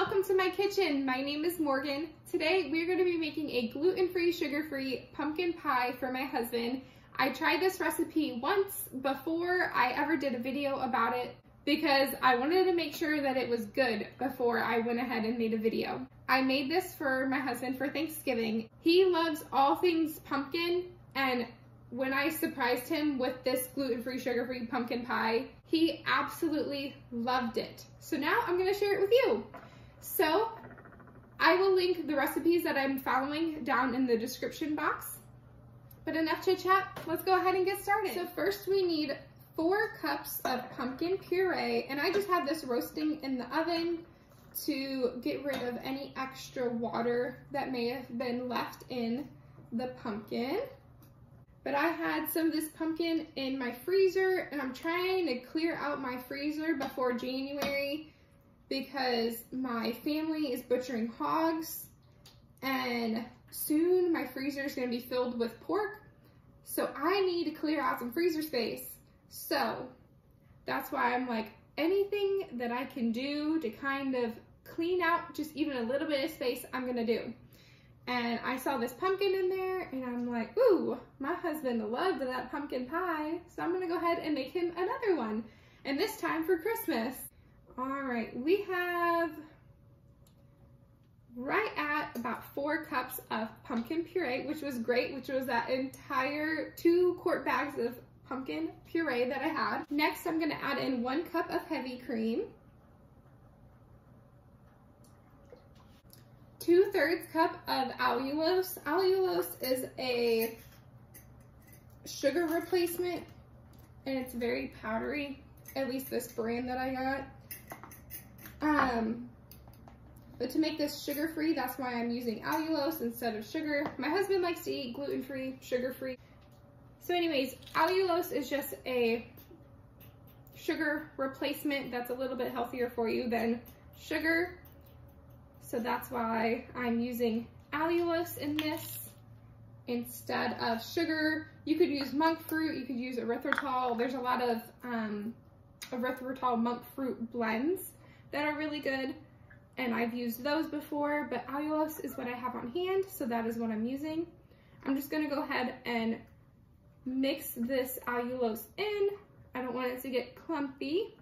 welcome to my kitchen. My name is Morgan. Today we're going to be making a gluten-free, sugar-free pumpkin pie for my husband. I tried this recipe once before I ever did a video about it because I wanted to make sure that it was good before I went ahead and made a video. I made this for my husband for Thanksgiving. He loves all things pumpkin, and when I surprised him with this gluten-free, sugar-free pumpkin pie, he absolutely loved it. So now I'm going to share it with you. So I will link the recipes that I'm following down in the description box. But enough chit chat, let's go ahead and get started. So first we need 4 cups of pumpkin puree, and I just have this roasting in the oven to get rid of any extra water that may have been left in the pumpkin. But I had some of this pumpkin in my freezer, and I'm trying to clear out my freezer before January because my family is butchering hogs, and soon my freezer is going to be filled with pork, so I need to clear out some freezer space. So that's why I'm like, anything that I can do to kind of clean out just even a little bit of space, I'm going to do. And I saw this pumpkin in there, and I'm like, ooh, my husband loved that pumpkin pie, so I'm gonna go ahead and make him another one, and this time for Christmas. All right, we have right at about 4 cups of pumpkin puree, which was great, which was that entire 2 quart bags of pumpkin puree that I had. Next, I'm gonna add in 1 cup of heavy cream, 2/3 cup of allulose. Allulose is a sugar replacement, and it's very powdery, at least this brand that I got. But to make this sugar-free, that's why I'm using allulose instead of sugar. My husband likes to eat gluten-free, sugar-free. So anyways, allulose is just a sugar replacement that's a little bit healthier for you than sugar. So that's why I'm using allulose in this instead of sugar. You could use monk fruit, you could use erythritol. There's a lot of erythritol monk fruit blends that are really good, and I've used those before, but allulose is what I have on hand, so that is what I'm using. I'm just gonna go ahead and mix this allulose in. I don't want it to get clumpy.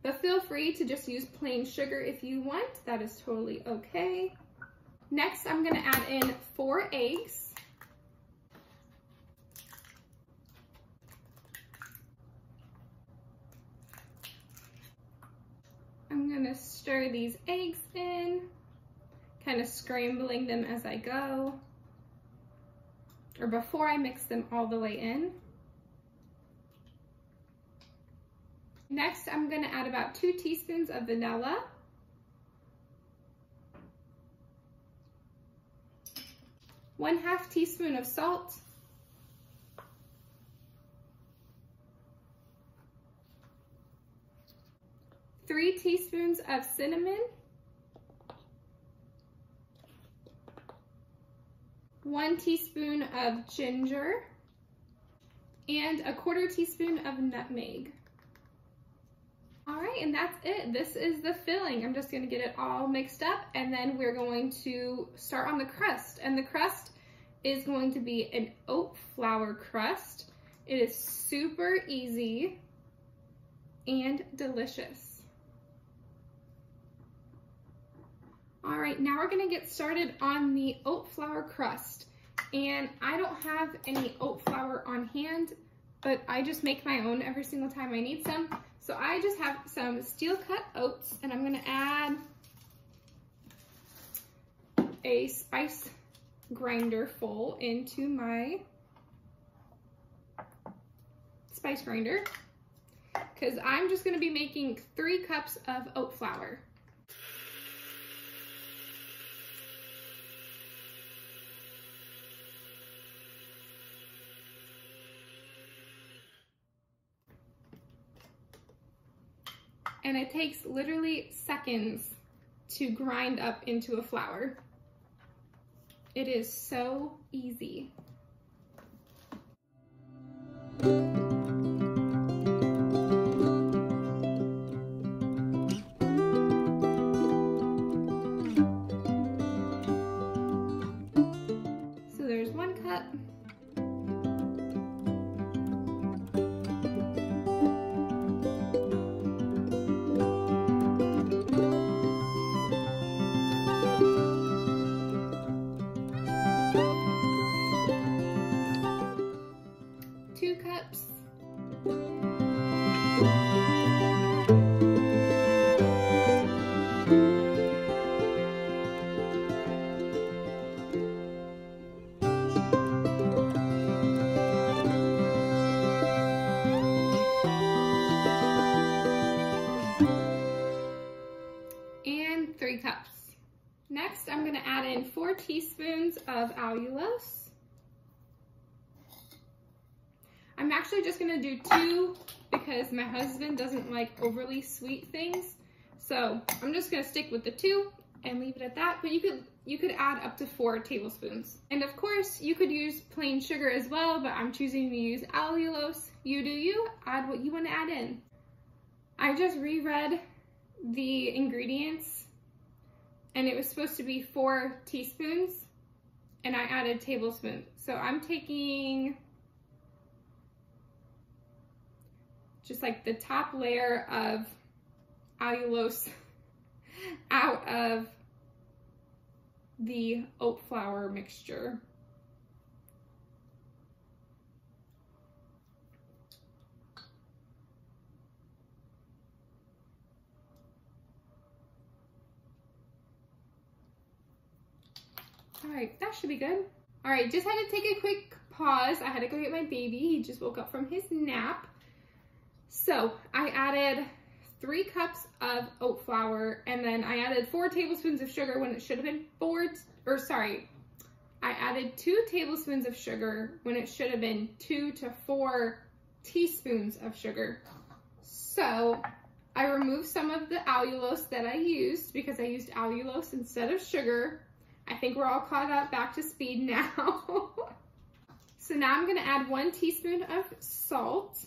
But feel free to just use plain sugar if you want. That is totally okay. Next, I'm gonna add in 4 eggs. I'm gonna stir these eggs in, kind of scrambling them as I go, or before I mix them all the way in. Next, I'm going to add about 2 teaspoons of vanilla, 1/2 teaspoon of salt, 3 teaspoons of cinnamon, 1 teaspoon of ginger, and 1/4 teaspoon of nutmeg. All right, and that's it. This is the filling. I'm just gonna get it all mixed up, and then we're going to start on the crust. And the crust is going to be an oat flour crust. It is super easy and delicious. All right, now we're gonna get started on the oat flour crust. And I don't have any oat flour on hand, but I just make my own every single time I need some. So I just have some steel cut oats, and I'm gonna add a spice grinder full into my spice grinder, because I'm just gonna be making 3 cups of oat flour. And it takes literally seconds to grind up into a flour. It is so easy. 3 cups. Next, I'm gonna add in 4 teaspoons of allulose. I'm actually just gonna do 2 because my husband doesn't like overly sweet things. So I'm just gonna stick with the 2 and leave it at that, but you could add up to 4 tablespoons. And of course, you could use plain sugar as well, but I'm choosing to use allulose. You do you, add what you wanna add in. I just reread the ingredients and it was supposed to be 4 teaspoons and I added tablespoons. So I'm taking just like the top layer of allulose out of the oat flour mixture. All right, that should be good. All right, just had to take a quick pause. I had to go get my baby. He just woke up from his nap. So I added 3 cups of oat flour, and then I added 4 tablespoons of sugar when it should have been I added 2 tablespoons of sugar when it should have been 2 to 4 teaspoons of sugar. So I removed some of the allulose that I used because I used allulose instead of sugar. I think we're all caught up, back to speed now. So now I'm gonna add 1 teaspoon of salt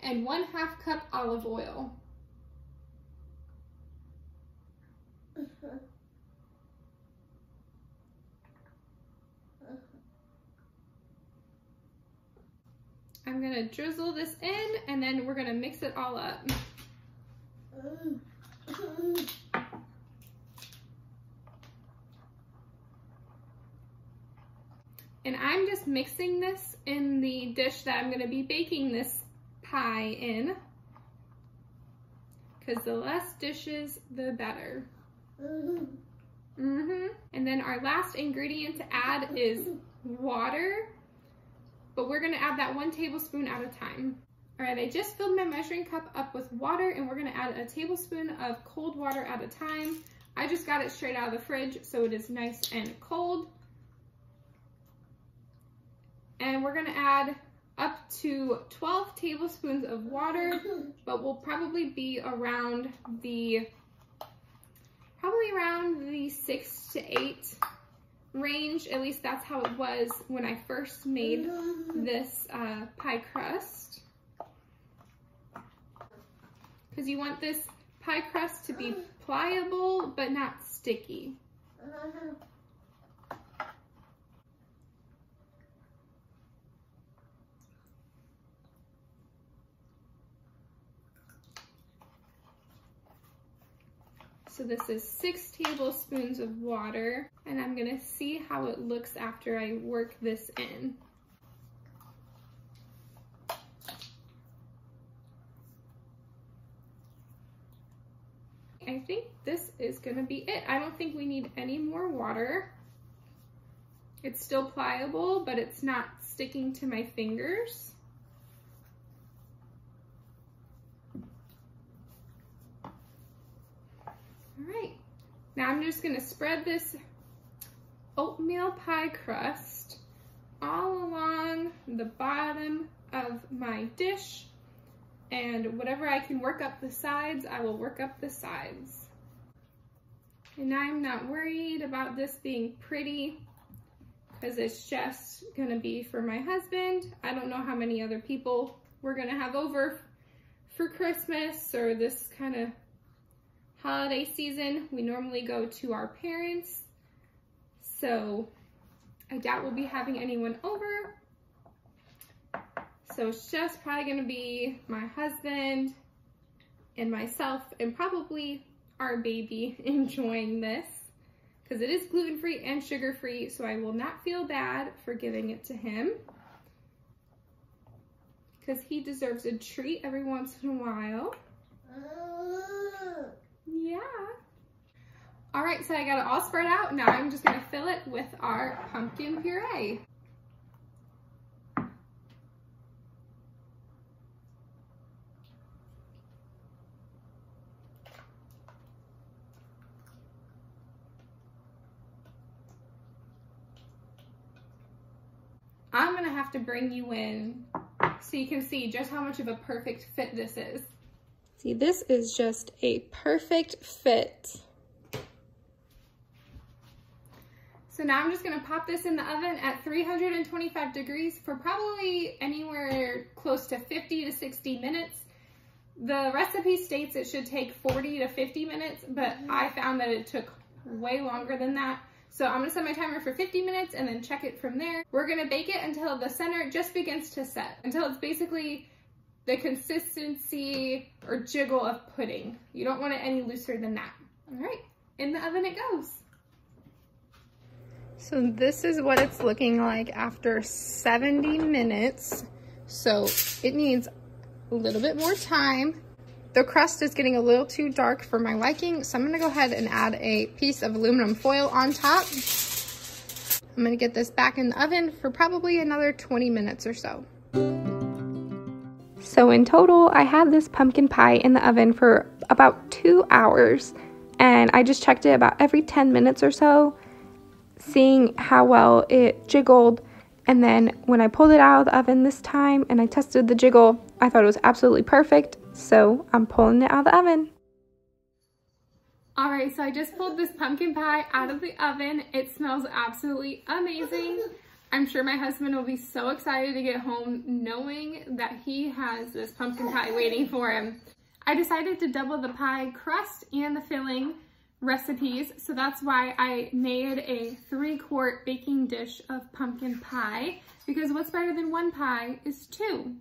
and 1/2 cup olive oil. I'm gonna drizzle this in and then we're gonna mix it all up. And I'm just mixing this in the dish that I'm gonna be baking this pie in, because the less dishes, the better. And then our last ingredient to add is water, but we're gonna add that 1 tablespoon at a time. All right, I just filled my measuring cup up with water and we're gonna add a tablespoon of cold water at a time. I just got it straight out of the fridge, so it is nice and cold. And we're gonna add up to 12 tablespoons of water, but we'll probably be around the 6 to 8 range. At least that's how it was when I first made this pie crust. Because you want this pie crust to be pliable but not sticky. So this is 6 tablespoons of water, and I'm gonna see how it looks after I work this in. I think this is gonna be it. I don't think we need any more water. It's still pliable, but it's not sticking to my fingers. All right, now I'm just gonna spread this oatmeal pie crust all along the bottom of my dish, and whatever I can work up the sides, I will work up the sides. And I'm not worried about this being pretty because it's just gonna be for my husband. I don't know how many other people we're gonna have over for Christmas or this kind of holiday season. We normally go to our parents, so I doubt we'll be having anyone over. So it's just probably gonna be my husband and myself and probably our baby enjoying this, because it is gluten-free and sugar-free, so I will not feel bad for giving it to him, because he deserves a treat every once in a while. Yeah. All right, so I got it all spread out. Now I'm just gonna fill it with our pumpkin puree. I'm gonna have to bring you in so you can see just how much of a perfect fit this is. See, this is just a perfect fit. So now I'm just gonna pop this in the oven at 325 degrees for probably anywhere close to 50 to 60 minutes. The recipe states it should take 40 to 50 minutes, but I found that it took way longer than that. So I'm gonna set my timer for 50 minutes and then check it from there. We're gonna bake it until the center just begins to set, until it's basically the consistency or jiggle of pudding. You don't want it any looser than that. All right, in the oven it goes. So this is what it's looking like after 70 minutes. So it needs a little bit more time. The crust is getting a little too dark for my liking, so I'm gonna go ahead and add a piece of aluminum foil on top. I'm gonna get this back in the oven for probably another 20 minutes or so. So in total, I had this pumpkin pie in the oven for about 2 hours, and I just checked it about every 10 minutes or so, seeing how well it jiggled. And then when I pulled it out of the oven this time and I tested the jiggle, I thought it was absolutely perfect. So I'm pulling it out of the oven. All right, so I just pulled this pumpkin pie out of the oven. It smells absolutely amazing. I'm sure my husband will be so excited to get home knowing that he has this pumpkin pie waiting for him. I decided to double the pie crust and the filling recipes, so that's why I made a 3-quart baking dish of pumpkin pie, because what's better than 1 pie is 2.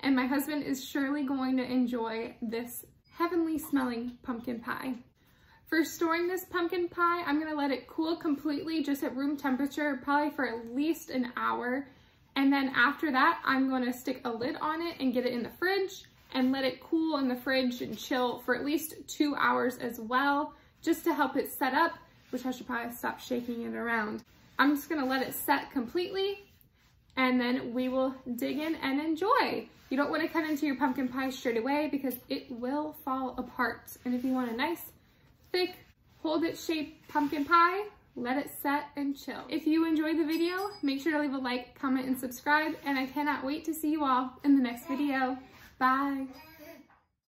And my husband is surely going to enjoy this heavenly smelling pumpkin pie. For storing this pumpkin pie, I'm gonna let it cool completely just at room temperature, probably for at least an hour. And then after that, I'm gonna stick a lid on it and get it in the fridge and let it cool in the fridge and chill for at least 2 hours as well, just to help it set up, which I should probably stop shaking it around. I'm just gonna let it set completely, and then we will dig in and enjoy. You don't wanna cut into your pumpkin pie straight away because it will fall apart. And if you want a nice, thick, hold it shaped pumpkin pie, let it set and chill. If you enjoyed the video, make sure to leave a like, comment, and subscribe, and I cannot wait to see you all in the next video. Bye.